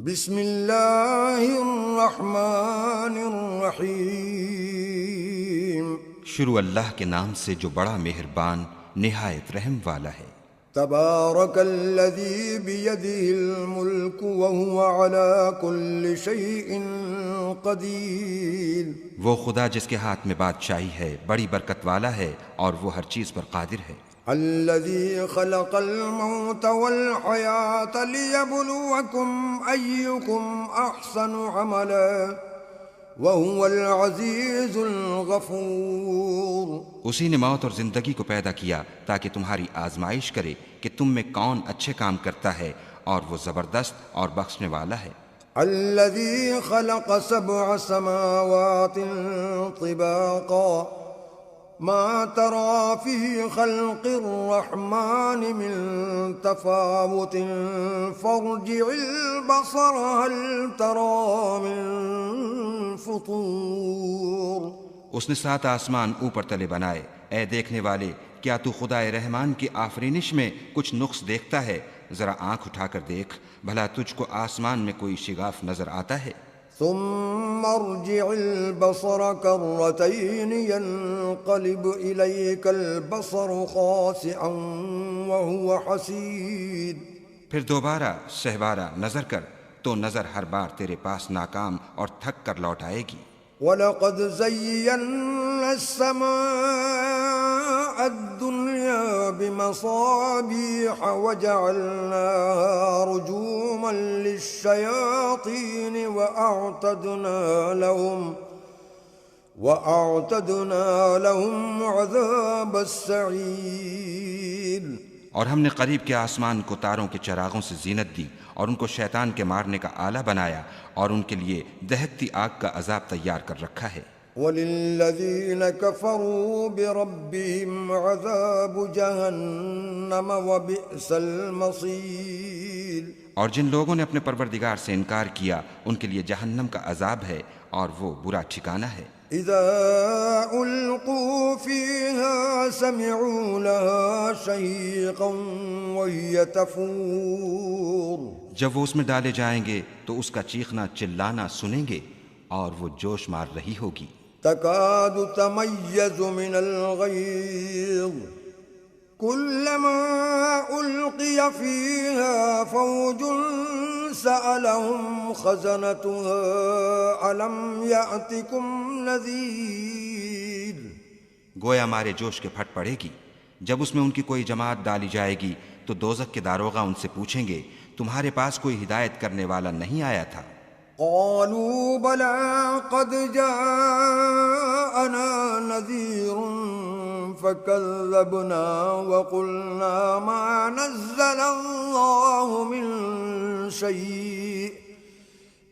بسم اللہ الرحمن الرحیم، شروع اللہ کے نام سے جو بڑا مہربان نہایت رحم والا ہے۔ تبارک الذی بیدہ الملک وہو علی کل شیء قدیر۔ وہ خدا جس کے ہاتھ میں بادشاہی ہے بڑی برکت والا ہے اور وہ ہر چیز پر قادر ہے۔ الذي خلق الموت والحياة ليبلوكم أيكم أحسن عملا وهو العزيز الغفور۔ اسی نے موت اور زندگی کو پیدا کیا تاکہ تمہاری آزمائش کرے کہ تم میں کون اچھے کام کرتا ہے، اور وہ زبردست اور بخشنے والا ہے۔ الذي خلق 7 سماوات طباقا ما ترى في خلق الرحمن من تفاوت فارجع البصر هل ترى من فطور۔ اس نے 7 آسمان اوپر تلے بنائے، اے دیکھنے والے کیا تو خدائے رحمان کی آفرینش میں کچھ نقص دیکھتا ہے؟ ذرا آنکھ اٹھا کر دیکھ، بھلا تجھ کو آسمان میں کوئی شگاف نظر آتا ہے؟ ثم ارجع البصر كرتين ينقلب إليك البصر خاسئا وهو حسير۔ پھر دوبارہ سہبارہ نظر کر تو نظر ہر بار تیرے پاس ناکام اور تھک کر لوٹ آئے گی۔ وَلَقَدْ زَيَّنَّا السَّمَاءَ الدُّنْيَا بِمَصَابِيحَ وَجَعَلْنَاهَا رُجُومًا لِلشَّيَاطِينِ وَأَعْتَدْنَا لَهُمْ عَذَابَ السَّعِيرِ۔ اور ہم نے قریب کے آسمان کو تاروں کے چراغوں سے زینت دی اور ان کو شیطان کے مارنے کا آلہ بنایا، اور ان کے لیے دہکتی آگ کا عذاب تیار کر رکھا ہے۔ وَلِلَّذِينَ كَفَرُوا بِرَبِّهِمْ عَذَابُ جَهَنَّمَ وَبِئْسَ الْمَصِيرُ۔ اور جن لوگوں نے اپنے پروردگار سے انکار کیا ان کے لیے جہنم کا عذاب ہے اور وہ برا ٹھکانہ ہے۔ اذا القوا فيها سمعوا لها شهيقا وهي تفور۔ جب وہ اس میں ڈالے جائیں گے تو اس کا چیخنا چلانا سنیں گے اور وہ جوش مار رہی ہوگی۔ تكاد تميز من الغيظ كلما ألقي فيها فوج سألهم خزنتها ألم يأتكم نذير۔ گویا مارے جوش کے پھٹ پڑے گی۔ جب اس میں ان کی کوئی جماعت ڈالی جائے گی تو دوزخ کے داروغہ ان سے پوچھیں گے تمہارے پاس کوئی ہدایت کرنے والا نہیں آیا تھا؟ قالوا بلى قد جاءنا نذير فكذبنا وقلنا ما نزل الله من شيء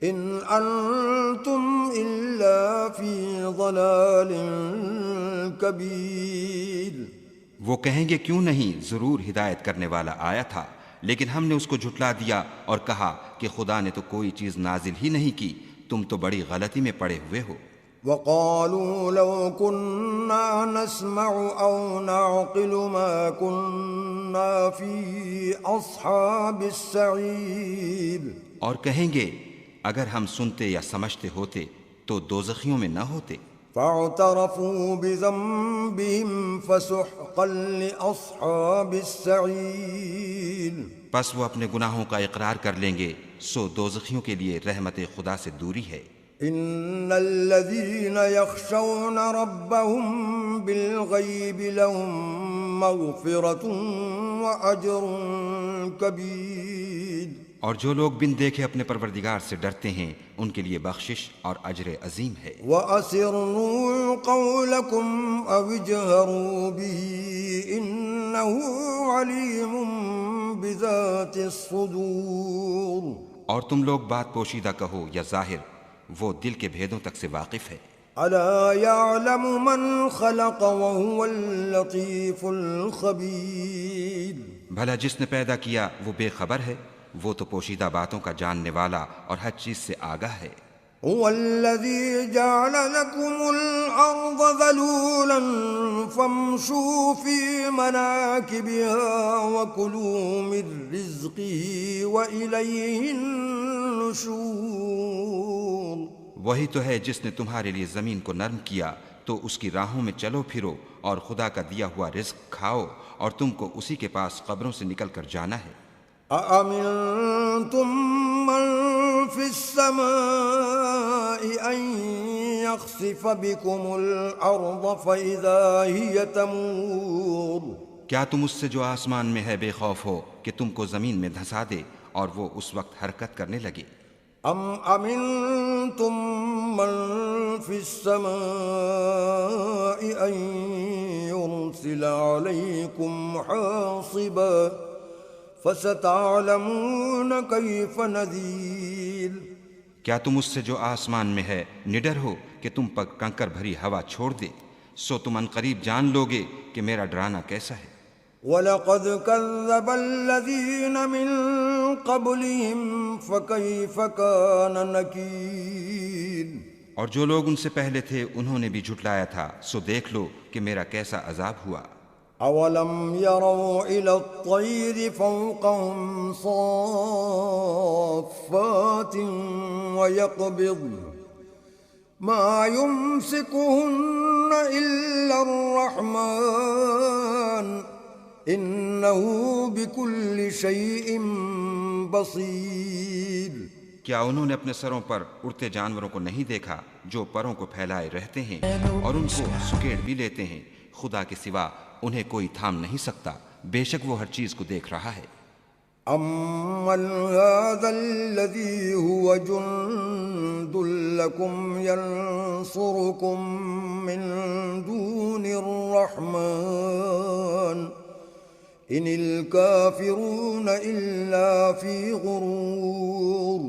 إن أنتم إلا في ضلال كبير۔ وہ کہیں گے کیوں نہیں، ضرور ہدایت کرنے والا آیا تھا، لیکن ہم نے اس کو جھٹلا دیا اور کہا کہ خدا نے تو کوئی چیز نازل ہی نہیں کی، تم تو بڑی غلطی میں پڑے ہوئے ہو۔ وقالوا لو كنا نسمع أو نعقل ما كنا في أصحاب السعير۔ اور کہیں گے اگر ہم سنتے یا سمجھتے ہوتے تو دوزخیوں میں نہ ہوتے۔ فاعترفوا بذنبهم فسحقا لأصحاب السعير۔ پس وہ اپنے گناہوں کا اقرار کر لیں گے، سو دوزخیوں کے لیے رحمت خدا سے دوری ہے۔ ان الذين يخشون ربهم بالغيب لهم مغفرة وأجر كبير۔ اور جو لوگ بن دیکھے اپنے پروردگار سے ڈرتے ہیں ان کے لیے بخشش اور اجر عظیم ہے۔ وَأَسِرُّوا قَوْلَكُمْ أَوِ اجْهَرُوا بِهِ إِنَّهُ عَلِيمٌ بِذَاتِ الصُّدُورِ۔ اور تم لوگ بات پوشیدہ کہو یا ظاہر، وہ دل کے بھیدوں تک سے واقف ہے۔ أَلَا يَعْلَمُ مَنْ خَلَقَ وَهُوَ اللَّطِيفُ الْخَبِيرُ۔ بھلا جس نے پیدا کیا وہ بے خبر ہے، وہ تو پوشیدہ باتوں کا جاننے والا اور ہر چیز سے آگاہ ہے۔ هو الذي جعل لكم الأرض ذلولا فامشوا في مناكبها وكلوا من رزقه وإليه النشور۔ وہی تو ہے جس نے تمہارے لیے زمین کو نرم کیا تو اس کی راہوں میں چلو پھرو اور خدا کا دیا ہوا رزق کھاؤ اور تم کو اسی کے پاس قبروں سے نکل کر جانا ہے۔ أأمنتم من في السماء أن يخسف بكم الأرض فإذا هي تمور کیا تم اس سے جو آسمان میں ہے بے خوف ہو کہ تم کو زمین میں دھسا دے اور وہ اس وقت حرکت کرنے لگے؟ أم أمنتم من في السماء أن يرسل عليكم حاصبا فستعلمون كيف نذير کیا تم اس سے جو آسمان میں ہے نڈر ہو کہ تم پر کنکر بھری ہوا چھوڑ دے؟ سو تم عنقریب جان لوگے کہ میرا ڈرانا کیسا ہے۔ وَلَقَدْ كَذَّبَ الَّذِينَ مِن قَبْلِهِمْ فَكَيْفَ كَانَ نَكِيرِ اور جو لوگ ان سے پہلے تھے انہوں نے بھی جھٹلایا تھا، سو دیکھ لو کہ میرا کیسا عذاب ہوا۔ أَوَلَمْ يَرَوْا إِلَى الطَّيْرِ فَوْقَهُمْ صَافَّاتٍ وَيَقْبِضْنَ مَا يُمْسِكُهُنَّ إِلَّا الرَّحْمَنُ إِنَّهُ بِكُلِّ شَيْءٍ بَصِيرٌ کیا انہوں نے اپنے سروں پر اڑتے جانوروں کو نہیں دیکھا جو پروں کو پھیلائے رہتے ہیں اور ان کو سکیڑ بھی لیتے ہیں؟ خدا کے سوا انہیں کوئی تھام نہیں سکتا، بے شک وہ ہر چیز کو دیکھ رہا ہے۔ أَمَّنْ هَذَا الَّذِي هُوَ جُنْدٌ لَكُمْ يَنْصُرُكُمْ مِنْ دُونِ الرَّحْمَنِ إِنِ الْكَافِرُونَ إِلَّا فِي غُرُورٍ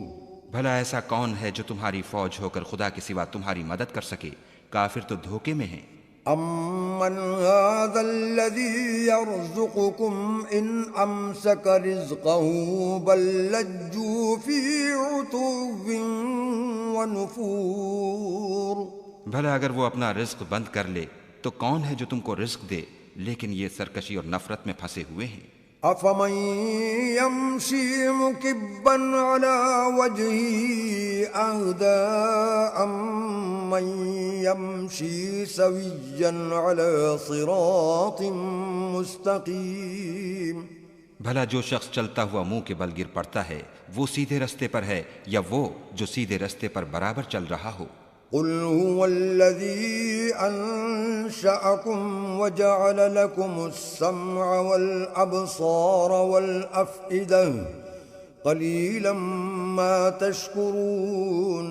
بھلا ایسا کون ہے جو تمہاری فوج ہو کر خدا کے سوا تمہاری مدد کر سکے؟ کافر تو دھوکے میں ہیں۔ أَمَّنْ هَذَا الَّذِي يَرْزُقُكُمْ إِنْ أَمْسَكَ رِزْقَهُ بَلْ لَجُّوا فِي عُتُوٍّ وَنُفُورٍ بھلا اگر وہ اپنا رزق بند کر لے تو کون ہے جو تم کو رزق دے؟ لیکن یہ سرکشی اور نفرت میں پھنسے ہوئے ہیں۔ أَفَمَن يَمْشِي مُكِبًّا عَلَى وَجْهِهِ أَهْدَىٰ أَمَّن يَمْشِي سَوِيًّا عَلَى صِرَاطٍ مُّسْتَقِيمٍ بھلا جو شخص چلتا ہوا منہ کے بل گر پڑتا ہے وہ سیدھے رستے پر ہے یا وہ جو سیدھے رستے پر برابر چل رہا ہو؟ قُلْ هُوَ الَّذِي أَنشَأَكُمْ وَجَعَلَ لَكُمُ السَّمْعَ وَالْأَبْصَارَ وَالْأَفْئِدَةَ قَلِيلًا مَا تَشْكُرُونَ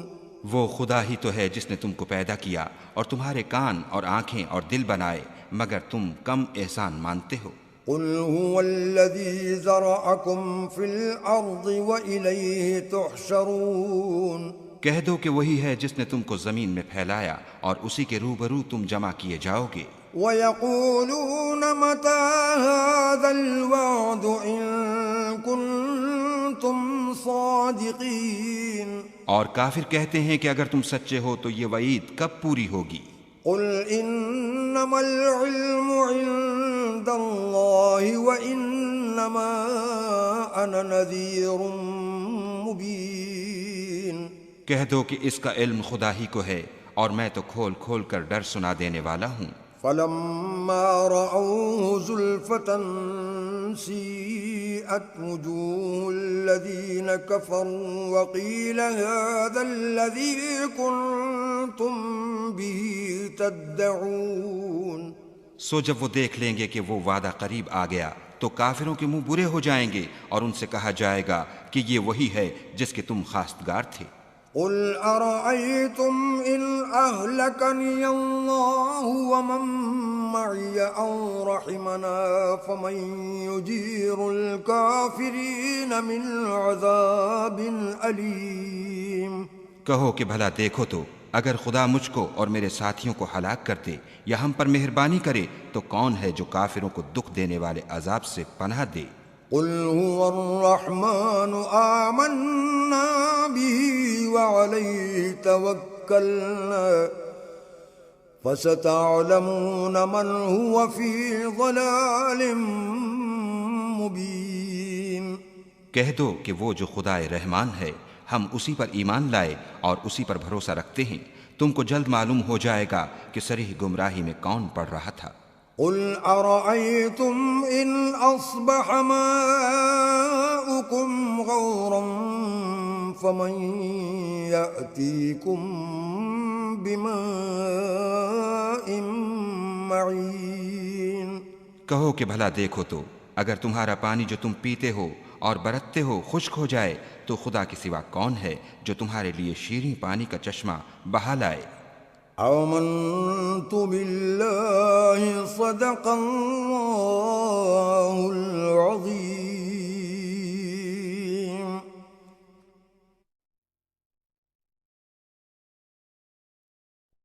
وہ خدا ہی تو ہے جس نے تم کو پیدا کیا اور تمہارے کان اور آنکھیں اور دل بنائے، مگر تم کم احسان مانتے ہو۔ قُلْ هُوَ الَّذِي ذَرَأَكُمْ فِي الْأَرْضِ وَإِلَيْهِ تُحْشَرُونَ کہہ دو کہ وہی ہے جس نے تم کو زمین میں پھیلایا اور اسی کے روبرو تم جمع کیے جاؤ گے۔ وَيَقُولُونَ مَتَىٰ هَٰذَا الْوَعْدُ إِن كُنتُمْ صَادِقِينَ اور کافر کہتے ہیں کہ اگر تم سچے ہو تو یہ وعید کب پوری ہوگی؟ قُلْ إِنَّمَا الْعِلْمُ عِندَ اللَّهِ وَإِنَّمَا أَنَا نَذِيرٌ مُّبِينٌ کہہ دو کہ اس کا علم خدا ہی کو ہے اور میں تو کھول کھول کر ڈر سنا دینے والا ہوں۔ فَلَمَّا رَأَوْهُ زُلْفَةً سِيئَتْ وُجُوهُ الَّذِينَ كَفَرُوا وَقِيلَ هَٰذَا الَّذِي كُنتُم بِهِ تَدَّعُونَ سو جب وہ دیکھ لیں گے کہ وہ وعدہ قریب آ گیا تو کافروں کے منہ برے ہو جائیں گے اور ان سے کہا جائے گا کہ یہ وہی ہے جس کے تم خواستگار تھے۔ قُلْ أَرَأَيْتُمْ إِنْ أَهْلَكَنِيَ اللَّهُ وَمَن مَّعِيَ أَوْ رَحِمَنَا فَمَن يُجِيرُ الْكَافِرِينَ مِنْ عَذَابٍ أَلِيمٍ کہو کہ بھلا دیکھو تو اگر خدا مجھ کو اور میرے ساتھیوں کو ہلاک کر دے یا ہم پر مہربانی کرے تو کون ہے جو کافروں کو دکھ دینے والے عذاب سے پناہ دے؟ قُلْ هُوَ الرَّحْمَٰنُ آمَنَّا بِهِ وَعَلَيْهِ تَوَكَّلْنَا فَسَتَعْلَمُونَ مَنْ هُوَ فِي ضَلَالٍ مُّبِينٍ کہہ دو کہ وہ جو خدائے رحمان ہے ہم اسی پر ایمان لائے اور اسی پر بھروسہ رکھتے ہیں، تم کو جلد معلوم ہو جائے گا کہ صریح گمراہی میں کون پڑ رہا تھا۔ قل أرأيتم إن أصبح ماؤكم غورا فمن يأتيكم بماء معين۔ کہو کہ بھلا دیکھو تو اگر تمہارا پانی جو تم پیتے ہو اور برتتے ہو خشک ہو جائے تو خدا کے سوا کون ہے جو تمہارے لیے شیریں پانی کا چشمہ بہا لائے۔ آمنت بالله صدق الله العظيم۔